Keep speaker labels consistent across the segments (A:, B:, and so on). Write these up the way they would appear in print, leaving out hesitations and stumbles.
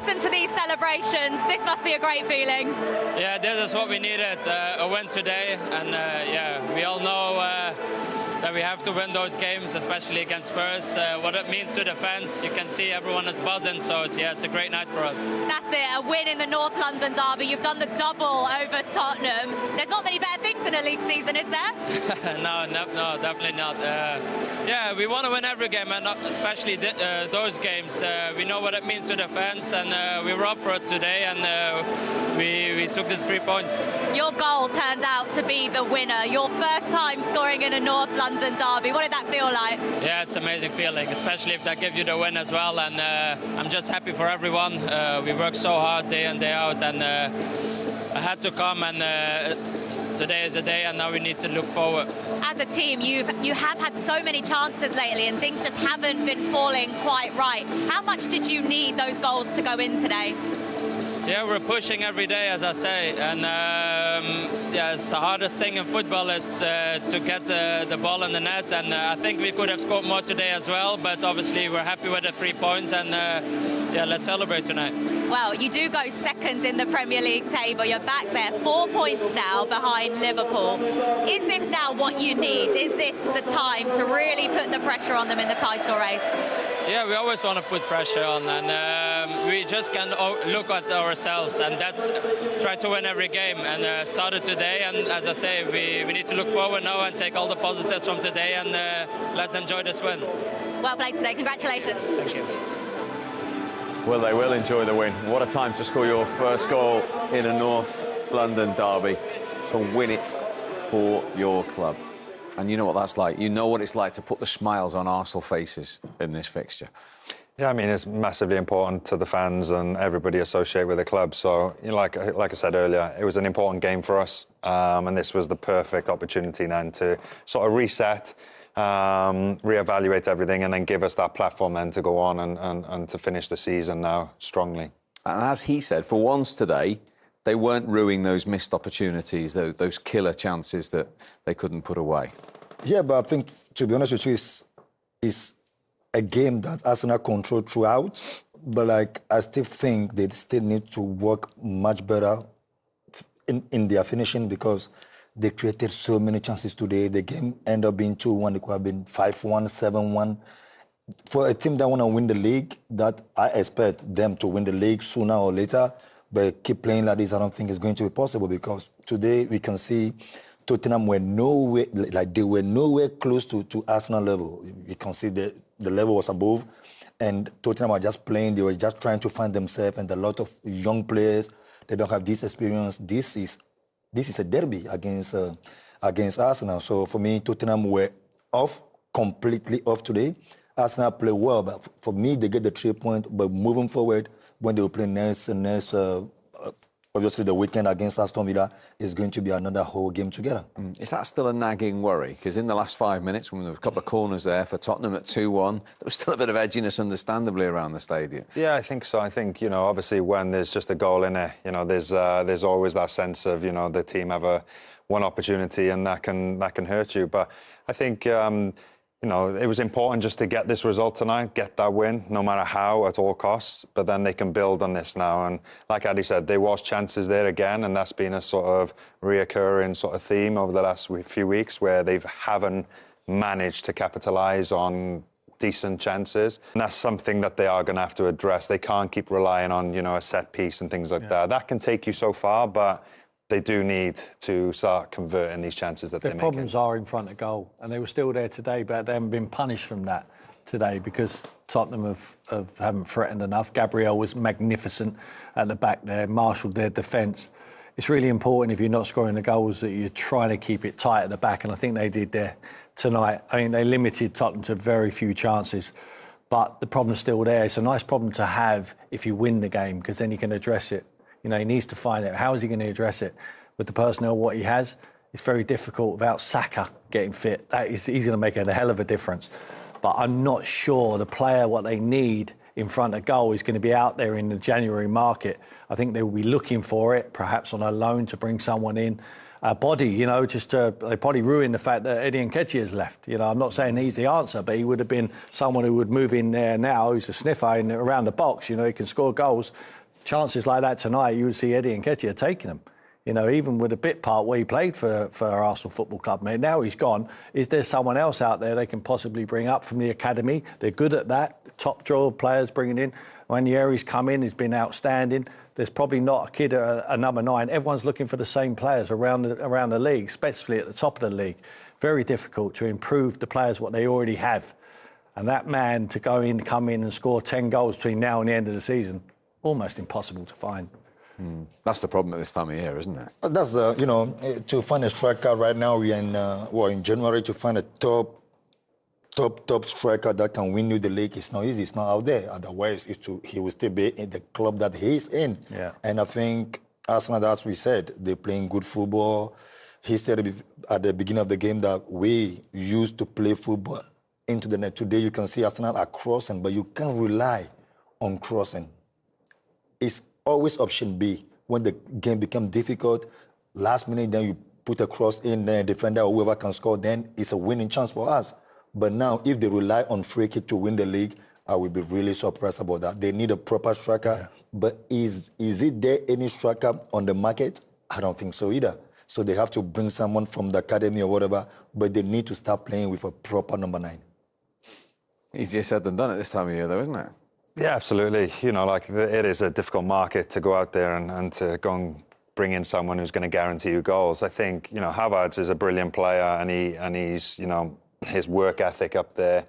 A: listen to these celebrations. This must be a great feeling.
B: Yeah, this is what we needed, a win today. And yeah, we all know that we have to win those games, especially against Spurs. What it means to the fans, you can see everyone is buzzing, so it's a great night for us.
A: That's it, a win in the North London derby. You've done the double over Tottenham. There's not many better things in a league season, is there?
B: No, definitely not. Yeah, we want to win every game, and especially those games. We know what it means to the fans, and we were up for it today, and we took the 3 points.
A: Your goal turned out to be the winner. Your first time scoring in a North London derby. What did that feel like?
B: Yeah, it's an amazing feeling, especially if that gives you the win as well. And I'm just happy for everyone. We work so hard day in, day out, and I had to come, and today is the day, and now we need to look forward.
A: As a team, you have had so many chances lately, and things just haven't been falling quite right. How much did you need those goals to go in today?
B: Yeah, we're pushing every day, as I say, and yeah, it's the hardest thing in football is to get the ball in the net, and I think we could have scored more today as well, but obviously we're happy with the 3 points, and yeah, let's celebrate tonight.
A: Well, you do go second in the Premier League table. You're back there, 4 points now behind Liverpool. Is this now what you need? Is this the time to really put the pressure on them in the title race?
B: Yeah, we always want to put pressure on, and we just can look at ourselves, and that's try to win every game, and started today, and as I say, we need to look forward now and take all the positives from today, and let's enjoy this win.
A: Well played today, congratulations.
B: Thank you.
C: Well, they will enjoy the win. What a time to score your first goal in a North London derby, to win it for your club. And you know what that's like. You know what it's like to put the smiles on Arsenal faces in this fixture.
D: Yeah, I mean, it's massively important to the fans and everybody associated with the club. So, you know, like I said earlier, it was an important game for us. And this was the perfect opportunity then to sort of reset, reevaluate everything, and then give us that platform then to go on and to finish the season now strongly.
C: And as he said, for once today, they weren't ruining those missed opportunities, those killer chances that they couldn't put away.
E: Yeah, but I think, to be honest with you, it's a game that Arsenal controlled throughout. But, like, I still think they still need to work much better in their finishing, because they created so many chances today. The game ended up being 2-1. It could have been 5-1, 7-1. For a team that want to win the league, that I expect them to win the league sooner or later. But keep playing like this, I don't think it's going to be possible, because today we can see Tottenham were nowhere, like they were nowhere close to Arsenal level. You can see the level was above, and Tottenham were just playing. They were just trying to find themselves, and a lot of young players, they don't have this experience. This is a derby against Arsenal. So for me, Tottenham were completely off today. Arsenal play well, but for me, they get the 3 points. But moving forward, when they will play next, obviously the weekend against Aston Villa is going to be another whole game together.
C: Is that still a nagging worry? Because in the last 5 minutes, when there were a couple of corners there for Tottenham at 2-1, there was still a bit of edginess, understandably, around the stadium.
D: Yeah, I think so. I think, you know, obviously when there's just a goal in it, you know, there's always that sense of, you know, the team have one opportunity and that can hurt you. But I think, you know, it was important just to get this result tonight, get that win, no matter how, at all costs. But then they can build on this now. And like Addy said, there was chances there again, and that's been a sort of reoccurring sort of theme over the last few weeks, where they haven't managed to capitalise on decent chances. And that's something that they are going to have to address. They can't keep relying on, you know, a set piece and things like that. That can take you so far, but they do need to start converting these chances that they're making.
F: The problems are in front of goal, and they were still there today, but they haven't been punished from that today because Tottenham haven't threatened enough. Gabriel was magnificent at the back there, marshalled their defence. It's really important, if you're not scoring the goals, that you're trying to keep it tight at the back, and I think they did there tonight. I mean, they limited Tottenham to very few chances, but the problem's still there. It's a nice problem to have if you win the game, because then you can address it. You know, he needs to find out how is he going to address it with the personnel, what he has. It's very difficult without Saka getting fit. He's going to make a hell of a difference. But I'm not sure the player, what they need in front of goal, is going to be out there in the January market. I think they will be looking for it, perhaps on a loan to bring someone in. body, you know, they probably ruined the fact that Eddie Nketiah has left. You know, I'm not saying he's the answer, but he would have been someone who would move in there now, who's a sniffer around the box, you know, he can score goals. Chances like that tonight, you would see Eddie Nketiah taking them. You know, even with the bit part where he played for Arsenal Football Club, mate, now he's gone. Is there someone else out there they can possibly bring up from the academy? They're good at that. Top draw players bringing in. Ranieri's come in, he's been outstanding. There's probably not a kid at a number 9. Everyone's looking for the same players around the league, especially at the top of the league. Very difficult to improve the players what they already have. And that man to come in and score 10 goals between now and the end of the season, almost impossible to find.
C: That's the problem at this time of year, isn't it?
E: That's you know, to find a striker right now. We're in January, to find a top striker that can win you the league. It's not easy. It's not out there. Otherwise, he will still be in the club that he's in.
F: Yeah.
E: And I think Arsenal, as we said, they're playing good football. He said at the beginning of the game that we used to play football into the net. Today, you can see Arsenal are crossing, but you can't rely on crossing. It's always option B. When the game becomes difficult, last minute, then you put a cross in, then a defender or whoever can score, then it's a winning chance for us. But now, if they rely on free kick to win the league, I will be really surprised about that. They need a proper striker. Yeah. But is it there any striker on the market? I don't think so either. So they have to bring someone from the academy or whatever, but they need to start playing with a proper number 9.
C: Easier said than done at this time of year, though, isn't it?
D: Yeah, absolutely. You know, like it is a difficult market to go out there and to go and bring in someone who's going to guarantee you goals. I think, you know, Havertz is a brilliant player, and he's, you know, his work ethic up there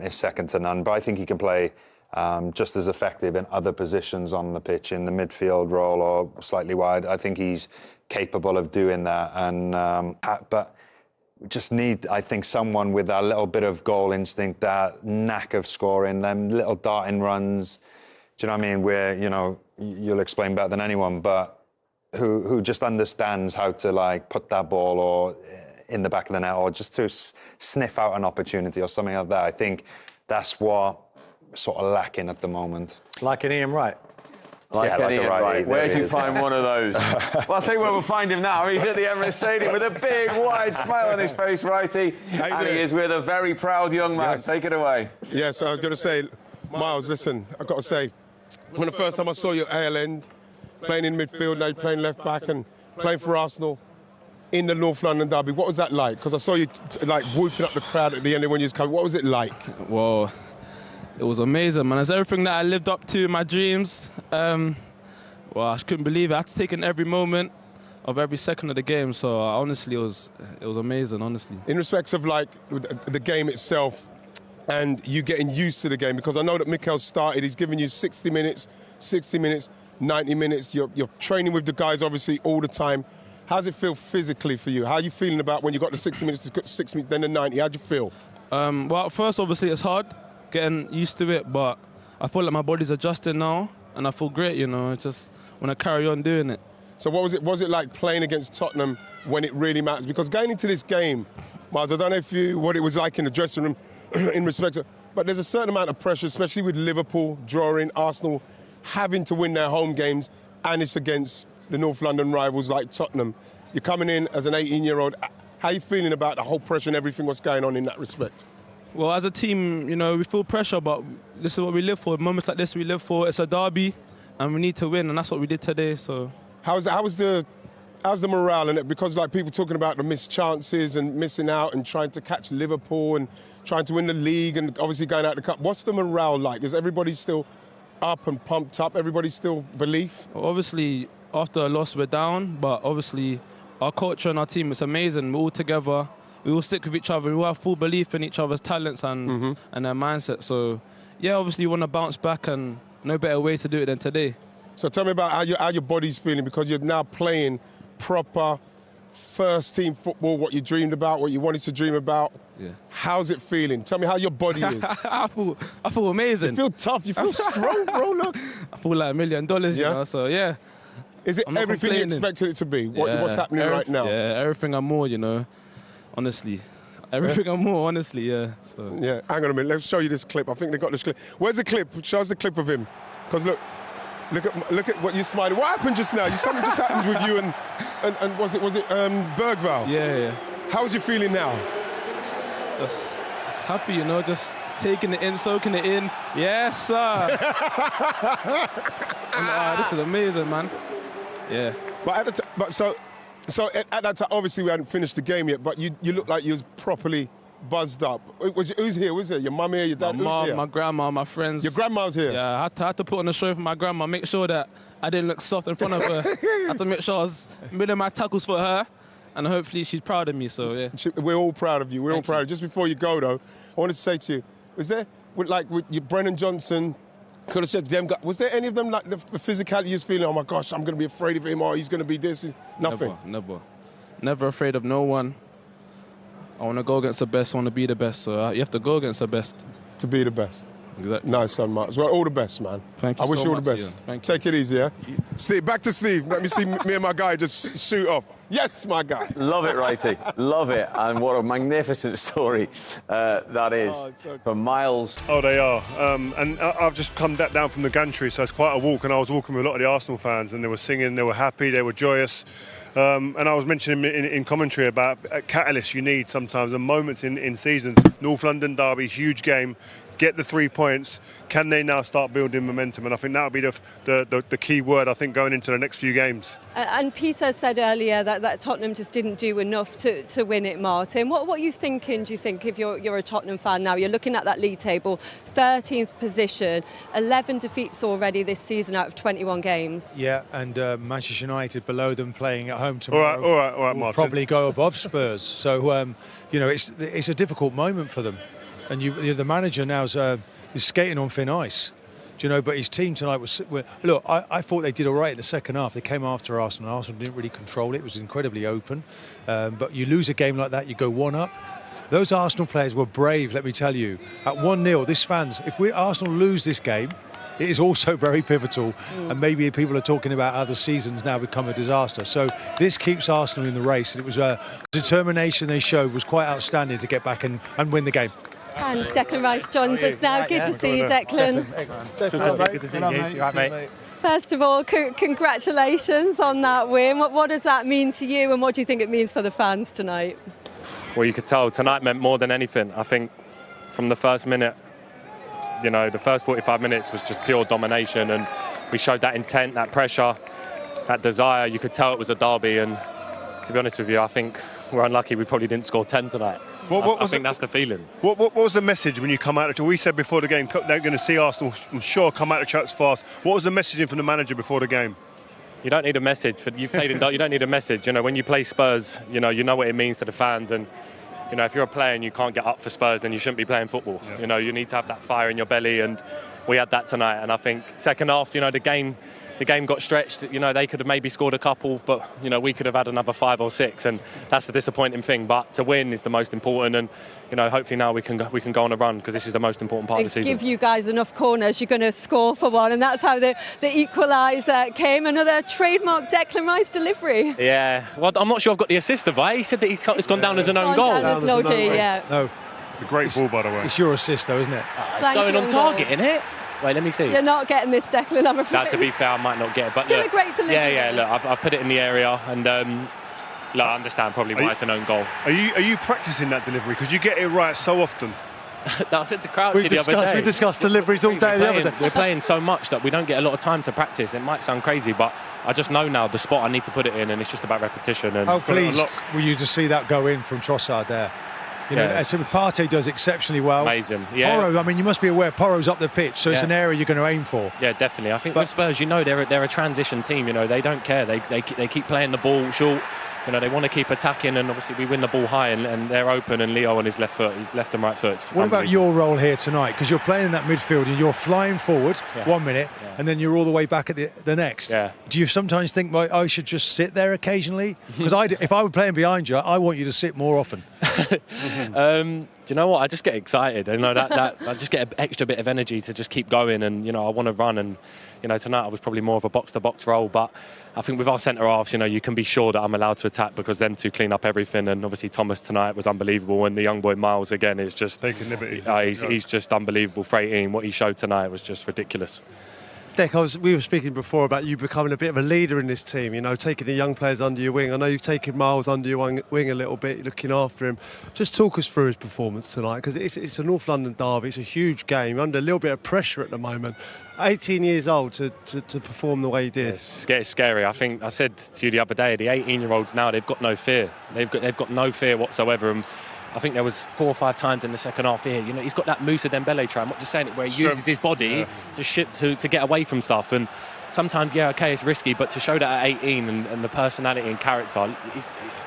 D: is second to none. But I think he can play just as effective in other positions on the pitch, in the midfield role or slightly wide. I think he's capable of doing that. And but we just need, I think, someone with that little bit of goal instinct, that knack of scoring, them little darting runs. Do you know what I mean? Where, you know, you'll explain better than anyone, but who just understands how to, like, put that ball or in the back of the net, or just to sniff out an opportunity or something like that. I think that's what sort of lacking at the moment.
F: Like an Ian Wright.
C: Like
D: Yeah, like
C: Ian
D: a righty.
C: Wright. Where do you find
D: Yeah.
C: one of those? Well, I'll tell you where we'll find him now. He's at the Emirates Stadium with a big, wide smile on his face, righty. And he is with a very proud young man.
G: Yes.
C: Take it away.
G: Yes, I was going to say, Miles, listen, I've got to say, when the first time I saw you at AL End, playing in midfield, now you're playing left back and playing for Arsenal in the North London derby, what was that like? Because I saw you like whooping up the crowd at the end when you was coming. What was it like?
H: Well, it was amazing, man. It's everything that I lived up to in my dreams. Well, I couldn't believe it. I had to take in every moment of every second of the game. So honestly, it was amazing, honestly.
G: In respects of like the game itself and you getting used to the game, because I know that Mikel started, he's given you 60 minutes, 90 minutes. You're training with the guys obviously all the time. How does it feel physically for you? How are you feeling about when you got the 60 minutes, 6 minutes, then the 90? How do you feel?
H: Well, at first, obviously, it's hard getting used to it, but I feel like my body's adjusting now, and I feel great, you know. I just want to carry on doing it.
G: So what was it like playing against Tottenham when it really matters? Because going into this game, Miles, I don't know what it was like in the dressing room in respect of, but there's a certain amount of pressure, especially with Liverpool drawing, Arsenal having to win their home games, and it's against the North London rivals like Tottenham. You're coming in as an 18-year-old. How are you feeling about the whole pressure and everything what's going on in that respect?
H: Well, as a team, you know, we feel pressure, but this is what we live for. Moments like this we live for. It's a derby, and we need to win, and that's what we did today. So, how's
G: the morale in it? Because like people talking about the missed chances and missing out and trying to catch Liverpool and trying to win the league and obviously going out the cup. What's the morale like? Is everybody still up and pumped up? Everybody still belief?
H: Well, obviously, after a loss, we're down, but obviously our culture and our team is amazing. We're all together. We all stick with each other. We all have full belief in each other's talents and their mindset. So, yeah, obviously you want to bounce back, and no better way to do it than today. So
G: tell me about how your body's feeling, because you're now playing proper first-team football, what you dreamed about, what you wanted to dream about.
H: Yeah.
G: How's it feeling? Tell me how your body is.
H: I feel amazing.
G: You feel tough. You feel strong, bro. Look.
H: I feel like $1 million, you know, so, yeah.
G: Is it everything you expected it to be? What's happening right now?
H: Yeah, everything and more, you know, honestly. Everything and more, honestly, yeah. So.
G: Yeah, hang on a minute. Let's show you this clip. I think they got this clip. Where's the clip? Show us the clip of him. Because look, Look at what you're smiling. What happened just now? Something just happened with you and was it Bergvall?
H: Yeah.
G: How's you feeling now?
H: Just happy, you know, just taking it in, soaking it in. Yes, sir. This is amazing, man. Yeah.
G: But at that time, obviously we hadn't finished the game yet, but you looked like you was properly buzzed up. Who's here? Who's here? Your mum here? Your dad?
H: My mom,
G: here?
H: my grandma, my friends.
G: Your grandma's here?
H: Yeah, I had to put on a show for my grandma, make sure that I didn't look soft in front of her. I had to make sure I was milling my tackles for her, and hopefully she's proud of me, so yeah.
G: We're all proud of you. We're all proud of you. Just before you go, though, I wanted to say to you, was there, with your Brennan Johnson, could have said to them, was there any of them, like the physicality you was feeling, oh my gosh, I'm going to be afraid of him, or he's going to be this? Nothing?
H: Never afraid of no one. I want to go against the best, I want to be the best, so you have to go against the best.
G: To be the best.
H: Exactly.
G: Nice one, Mark. Well, all the best, man.
H: Thank you
G: I wish
H: so
G: you all the
H: much,
G: best.
H: Ian. Thank you.
G: Take it easy, yeah? Steve, back to Steve. Let me see me and my guy just shoot off. Yes, my guy.
C: Love it, Righty. Love it. And what a magnificent story that is for Miles.
I: Oh, they are. And I've just come down from the gantry, so it's quite a walk. And I was walking with a lot of the Arsenal fans, and they were singing, they were happy, they were joyous. And I was mentioning in commentary about catalysts you need sometimes, and moments in seasons. North London derby, huge game. Get the 3 points. Can they now start building momentum? And I think that would be the key word, I think, going into the next few games.
J: And Peter said earlier that Tottenham just didn't do enough to win it, Martin. What are you thinking, do you think, if you're a Tottenham fan now? You're looking at that league table, 13th position, 11 defeats already this season out of 21 games.
K: Yeah, and Manchester United below them playing at home tomorrow.
I: All right, Martin.
K: Will probably go above Spurs. So, it's a difficult moment for them. And the manager now is skating on thin ice. Do you know, but his team tonight was... Look, I thought they did all right in the second half. They came after Arsenal. Arsenal didn't really control it. It was incredibly open. But you lose a game like that, you go one up. Those Arsenal players were brave, let me tell you. At 1-0, if Arsenal lose this game, it is also very pivotal. And maybe people are talking about how the season's now become a disaster. So this keeps Arsenal in the race. And it was a determination they showed was quite outstanding to get back and win the game.
J: And Declan Rice joins us now. Good to see you, Declan.
L: Good to see you. You're right, mate.
J: First of all, congratulations on that win. What does that mean to you, and what do you think it means for the fans tonight?
L: Well, you could tell tonight meant more than anything. I think from the first minute, the first 45 minutes was just pure domination, and we showed that intent, that pressure, that desire. You could tell it was a derby, and to be honest with you, I think we're unlucky we probably didn't score 10 tonight. I think that's the feeling.
I: What was the message when you come out? We said before the game they're going to see Arsenal, I'm sure, come out of tracks fast. What was the messaging from the manager before the game?
L: You don't need a message. You've played in. You don't need a message. When you play Spurs, you know what it means to the fans, and if you're a player and you can't get up for Spurs, then you shouldn't be playing football. Yeah. You need to have that fire in your belly, and we had that tonight. And I think second half, the game got stretched. They could have maybe scored a couple, but we could have had another 5 or 6, and that's the disappointing thing. But to win is the most important, and hopefully now we can go on a run, because this is the most important part of the season.
J: Give you guys enough corners, you're going to score for one, and that's how the equaliser came. Another trademark Declan Rice delivery.
L: Yeah, well, I'm not sure I've got the assist of it. He said that it's gone down as an own goal.
J: No,
K: it's
I: a great ball, by the way.
K: It's your assist, though, isn't it?
L: It's going on target, isn't it? Wait, let me see.
J: You're not getting this, Declan, I'm afraid.
L: Now, to be fair, I might not get it. But
J: still a great delivery.
L: Yeah, look, I've put it in the area, and I understand probably why it's an own goal.
I: Are you practising that delivery? Because you get it right so often.
L: I said to Crouchy the other day.
K: We discussed deliveries all day the other day.
L: We're playing so much that we don't get a lot of time to practice. It might sound crazy, but I just know now the spot I need to put it in, and it's just about repetition. And
K: how pleased were you to see that go in from Trossard there? Partey does exceptionally well.
L: Amazing, yeah.
K: Porro, you must be aware, Porro's up the pitch, so it's an area you're going to aim for.
L: Yeah, definitely. I think with Spurs, they're a transition team. They don't care. They keep playing the ball short. They want to keep attacking, and obviously we win the ball high, and they're open, and Leo on his left foot, his left and right foot.
K: What about your role here tonight? Because you're playing in that midfield and you're flying forward 1 minute, and then you're all the way back at the next.
L: Yeah.
K: Do you sometimes think, I should just sit there occasionally? Because if I were playing behind you, I want you to sit more often.
L: Do you know what? I just get excited. That I just get an extra bit of energy to just keep going, and I want to run. And tonight I was probably more of a box-to-box role, but I think with our centre halves, you can be sure that I'm allowed to attack, because them two clean up everything. And obviously Thomas tonight was unbelievable, and the young boy Miles again is just
I: taking liberties.
L: He's just unbelievable. 18, what he showed tonight was just ridiculous.
M: Dec, we were speaking before about you becoming a bit of a leader in this team, you know, taking the young players under your wing. I know you've taken Miles under your wing a little bit, looking after him. Just talk us through his performance tonight, because it's a North London derby, it's a huge game, under a little bit of pressure at the moment. 18 years old to perform the way he did.
L: It's scary. I think I said to you the other day, the 18-year-olds now, they've got no fear. They've got no fear whatsoever. And I think there was 4 or 5 times in the second half here. You know, he's got that Moussa Dembele try. I'm not just saying it where he uses his body to get away from stuff. And sometimes, it's risky, but to show that at 18 and the personality and character,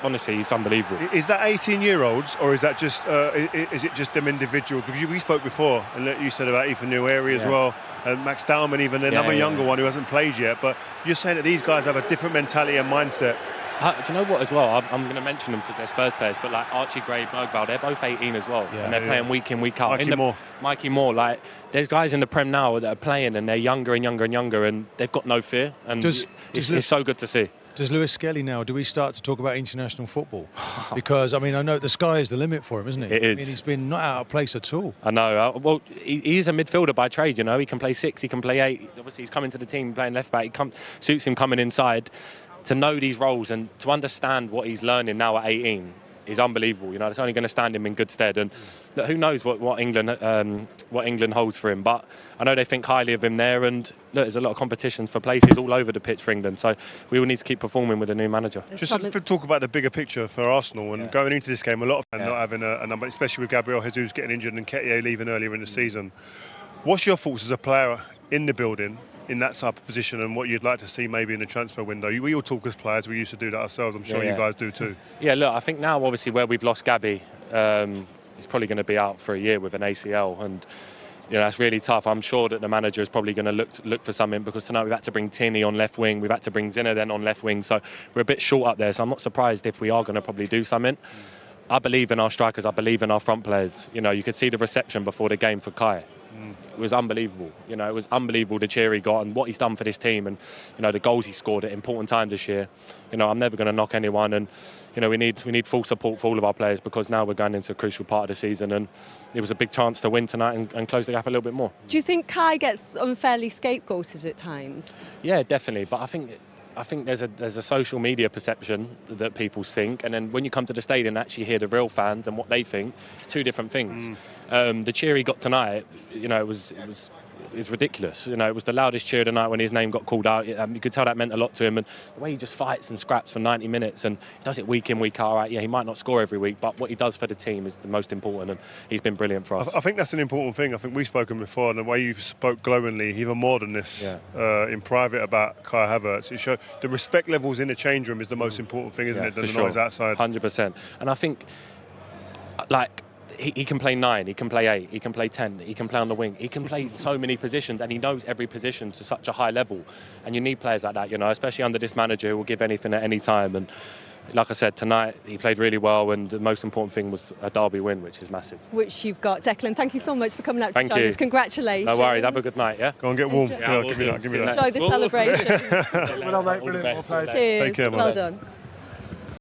L: honestly, he's unbelievable.
I: Is that 18-year-olds, or is that just is it just them individuals? Because we spoke before, and you said about Ethan Newary as well, and Max Dowman, even another younger one who hasn't played yet. But you're saying that these guys have a different mentality and mindset.
L: Do you know what as well? I'm going to mention them because they're Spurs players, but like Archie Gray, Bergvall, they're both 18 as well, and they're playing week in, week out. Mikey Moore, like there's guys in the Prem now that are playing, and they're younger and younger and younger, and they've got no fear, and it's so good to see.
K: Does Lewis Skelly now, do we start to talk about international football? Because, I mean, I know the sky is the limit for him, isn't it?
L: It is.
K: I mean, he's been not out of place at all.
L: I know. Well, he is a midfielder by trade, you know. He can play 6, he can play 8. Obviously, he's coming to the team playing left back. Suits him coming inside. To know these roles and to understand what he's learning now at 18 is unbelievable. You know, it's only going to stand him in good stead. And look, who knows what England holds for him? But I know they think highly of him there. And look, there's a lot of competitions for places all over the pitch for England. So we will need to keep performing with a new manager.
I: Just to talk about the bigger picture for Arsenal and going into this game, a lot of fans not having a number, especially with Gabriel Jesus getting injured and Nketiah leaving earlier in the season. What's your thoughts as a player in the building, in that type of position, and what you'd like to see maybe in the transfer window? We all talk as players, we used to do that ourselves, I'm sure you guys do too.
L: Yeah, look, I think now obviously where we've lost Gabby, he's probably going to be out for a year with an ACL, and you know that's really tough. I'm sure that the manager is probably going to look for something, because tonight we've had to bring Tierney on left wing, we've had to bring Zinner then on left wing, so we're a bit short up there, so I'm not surprised if we are going to probably do something. I believe in our strikers, I believe in our front players. You know, you could see the reception before the game for Kai. It was unbelievable. You know, it was unbelievable the cheer he got and what he's done for this team, and you know the goals he scored at important times this year. You know, I'm never going to knock anyone, and you know we need full support for all of our players, because now we're going into a crucial part of the season, and it was a big chance to win tonight and close the gap a little bit more.
J: Do you think Kai gets unfairly scapegoated at times?
L: Yeah, definitely. But I think there's a social media perception that people think, and then when you come to the stadium and actually hear the real fans and what they think, it's two different things. The cheer he got tonight, you know, it was ridiculous. You know, it was the loudest cheer of the night when his name got called out. You could tell that meant a lot to him, and the way he just fights and scraps for 90 minutes and does it week in, week out. Right? Yeah, he might not score every week, but what he does for the team is the most important, and he's been brilliant for us.
I: I think that's an important thing. I think we've spoken before, and the way you've spoke glowingly, even more than this, in private about Kai Havertz, it showed the respect levels in the change room is the most important thing, isn't it, than the noise outside?
L: 100%. And I think, like, he can play 9, he can play 8, he can play 10, he can play on the wing. He can play so many positions, and he knows every position to such a high level. And you need players like that, you know, especially under this manager who will give anything at any time. And like I said, tonight he played really well, and the most important thing was a derby win, which is massive.
J: Which you've got. Declan, thank you so much for coming out to join us. Congratulations.
L: No worries, have a good night, yeah?
I: Go and get warm. Give me that.
J: Enjoy the celebration.
I: Well done, mate. Brilliant.
J: Cheers.
I: Take care,
J: well done.